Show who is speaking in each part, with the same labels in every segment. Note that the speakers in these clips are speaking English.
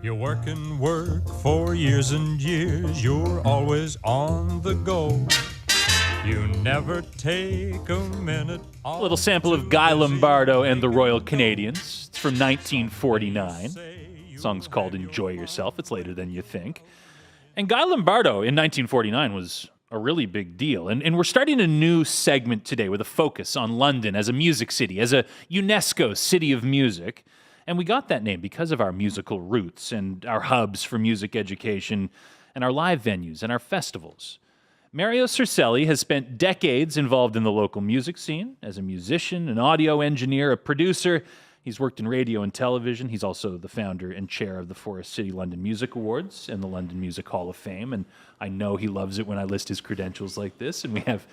Speaker 1: You work and work for years and years. You're always on the go. You never take a minute off.
Speaker 2: A little sample of Guy Lombardo and the Royal Canadians. It's from 1949. The song's called Enjoy Yourself. It's later than you think. And Guy Lombardo in 1949 was a really big deal. And we're starting a new segment today with a focus on London as a music city, as a UNESCO City of Music. And we got that name because of our musical roots and our hubs for music education and our live venues and our festivals. Mario Circelli has spent decades involved in the local music scene as a musician, an audio engineer, a producer. He's worked in radio and television. He's also the founder and chair of the Forest City London Music Awards and the London Music Hall of Fame. And I know he loves it when I list his credentials like this. And we have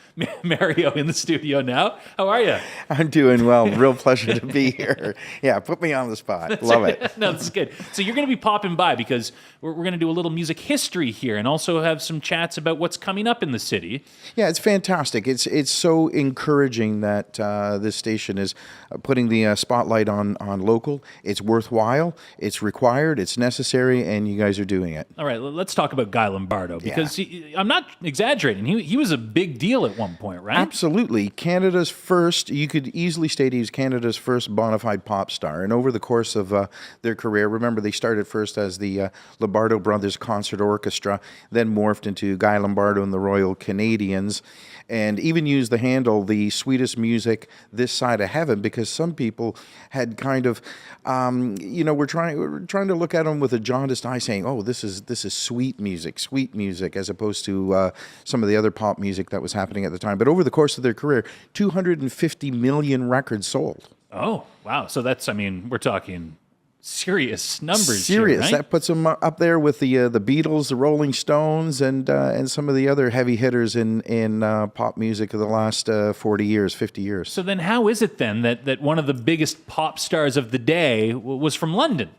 Speaker 2: Mario in the studio now. How are you?
Speaker 3: I'm doing well. Real pleasure to be here. Yeah, put me on the spot. Love it.
Speaker 2: No, that's good. So you're going to be popping by because we're going to do a little music history here and also have some chats about what's coming up in the city.
Speaker 3: Yeah, it's fantastic. It's so encouraging that this station is putting the spotlight on local. It's worthwhile. It's required. It's necessary, and you guys are doing it.
Speaker 2: All right, let's talk about Guy Lombardo because I'm not exaggerating. He was a big deal at one point, right?
Speaker 3: Absolutely. Canada's first, you could easily state he was Canada's first bona fide pop star. And over the course of their career, remember they started first as the Lombardo Brothers Concert Orchestra, then morphed into Guy Lombardo and the Royal Canadians, and even used the handle the sweetest music this side of heaven because some people had kind of, we're trying to look at them with a jaundiced eye saying, oh, this is sweet music, as opposed to some of the other pop music that was happening at the time. But over the course of their career, 250 million records sold.
Speaker 2: Oh, wow. So that's, we're talking serious numbers.
Speaker 3: Serious.
Speaker 2: Here, right?
Speaker 3: That puts them up there with the Beatles, the Rolling Stones, and some of the other heavy hitters in pop music of the last 40 years, 50 years.
Speaker 2: So then how is it then that one of the biggest pop stars of the day was from London?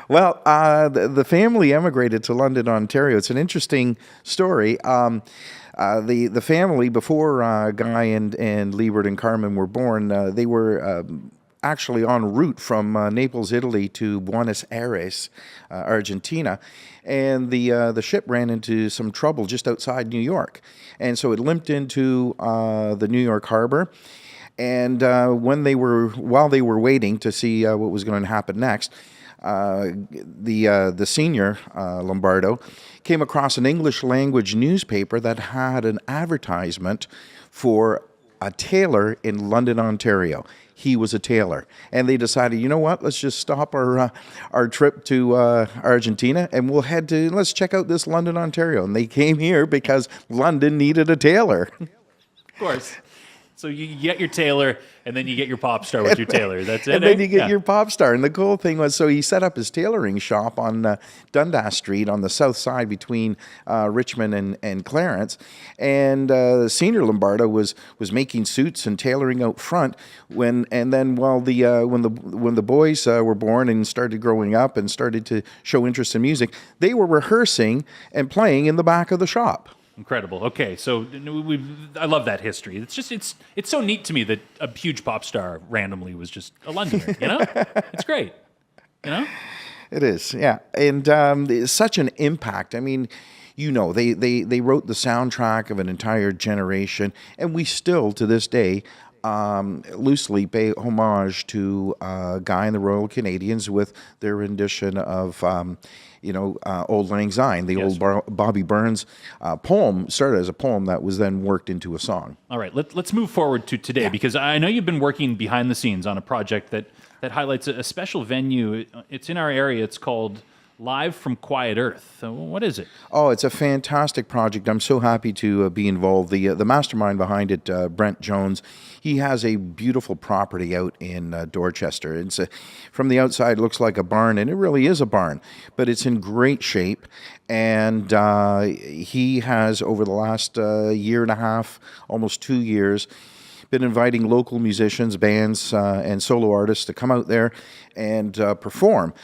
Speaker 3: Well, the family emigrated to London, Ontario. It's an interesting story. The family, before Guy and Liebert and Carmen were born, they were actually en route from Naples, Italy to Buenos Aires, Argentina. And the ship ran into some trouble just outside New York. And so it limped into the New York harbor. And while they were waiting to see what was going to happen next, the senior Lombardo came across an English language newspaper that had an advertisement for a tailor in London, Ontario. He was a tailor, and they decided, you know what? Let's just stop our trip to Argentina, and let's check out this London, Ontario. And they came here because London needed a tailor.
Speaker 2: Of course. So you get your tailor, and then you get your pop star with your tailor. That's it.
Speaker 3: And then you get your pop star. And the cool thing was, so he set up his tailoring shop on Dundas Street on the south side between Richmond and Clarence. And Senior Lombardo was making suits and tailoring out front. When the boys were born and started growing up and started to show interest in music, they were rehearsing and playing in the back of the shop.
Speaker 2: Incredible. Okay, so I love that history. It's so neat to me that a huge pop star randomly was just a Londoner. It's great.
Speaker 3: It is, yeah, and it's such an impact. They wrote the soundtrack of an entire generation, and we still to this day loosely pay homage to Guy and the Royal Canadians with their rendition of Auld Lang Syne, the old Bobby Burns poem. Started as a poem that was then worked into a song.
Speaker 2: All right, let's move forward to today, because I know you've been working behind the scenes on a project that highlights a special venue. It's in our area. It's called Live from Quiet Earth. What is it? Oh,
Speaker 3: it's a fantastic project. I'm so happy to be involved. The mastermind behind it, Brent Jones, he has a beautiful property out in Dorchester. It's from the outside, it looks like a barn, and it really is a barn, but it's in great shape. And he has, over the last year and a half, almost 2 years, been inviting local musicians, bands, and solo artists to come out there and perform.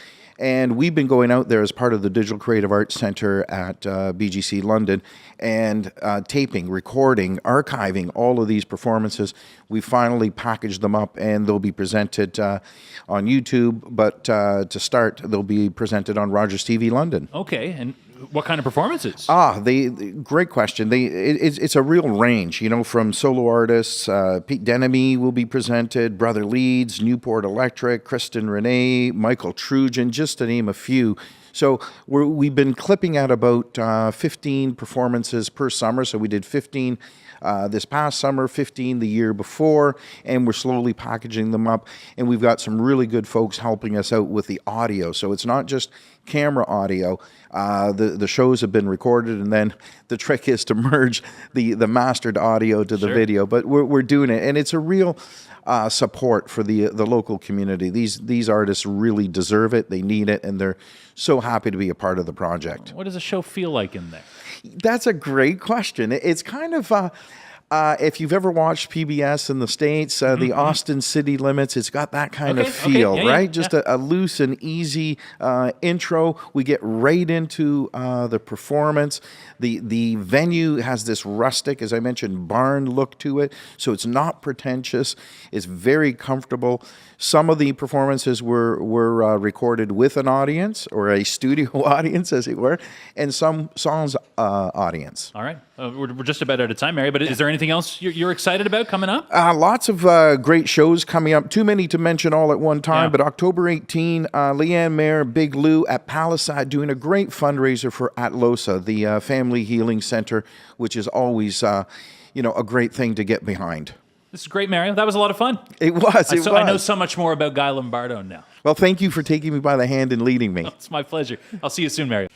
Speaker 3: And we've been going out there as part of the Digital Creative Arts Centre at BGC London and taping, recording, archiving all of these performances. We finally packaged them up and they'll be presented on YouTube, but to start, they'll be presented on Rogers TV London.
Speaker 2: Okay, and what kind of performances?
Speaker 3: Great question. It's a real range, from solo artists. Pete Denemy will be presented, Brother Leeds, Newport Electric, Kristen Renee, Michael Trujan, just to name a few. So we've been clipping at about 15 performances per summer. So we did 15 this past summer, 15 the year before, and we're slowly packaging them up. And we've got some really good folks helping us out with the audio. So it's not just camera audio. The shows have been recorded, and then the trick is to merge the mastered audio to the video. But we're doing it, and it's a real support for the local community. These artists really deserve it. They need it, and they're so happy to be a part of the project.
Speaker 2: What does a show feel like in there?
Speaker 3: That's a great question. It's kind of if you've ever watched PBS in the States, the Austin City Limits, it's got that kind of feel, right? Just a loose and easy intro. We get right into the performance. The venue has this rustic, as I mentioned, barn look to it, so it's not pretentious. It's very comfortable. Some of the performances were recorded with an audience, or a studio audience, as it were, and some songs audience.
Speaker 2: All right. We're just about out of time, Mary, but is there anything else you're excited about coming up?
Speaker 3: Lots of great shows coming up. Too many to mention all at one time, but October 18, Leanne Mayer, Big Lou at Palasad doing a great fundraiser for Atlosa, the Family Healing Center, which is always a great thing to get behind.
Speaker 2: This is great, Mary. That was a lot of fun.
Speaker 3: It was.
Speaker 2: I know so much more about Guy Lombardo now.
Speaker 3: Well, thank you for taking me by the hand and leading me.
Speaker 2: It's my pleasure. I'll see you soon, Mary.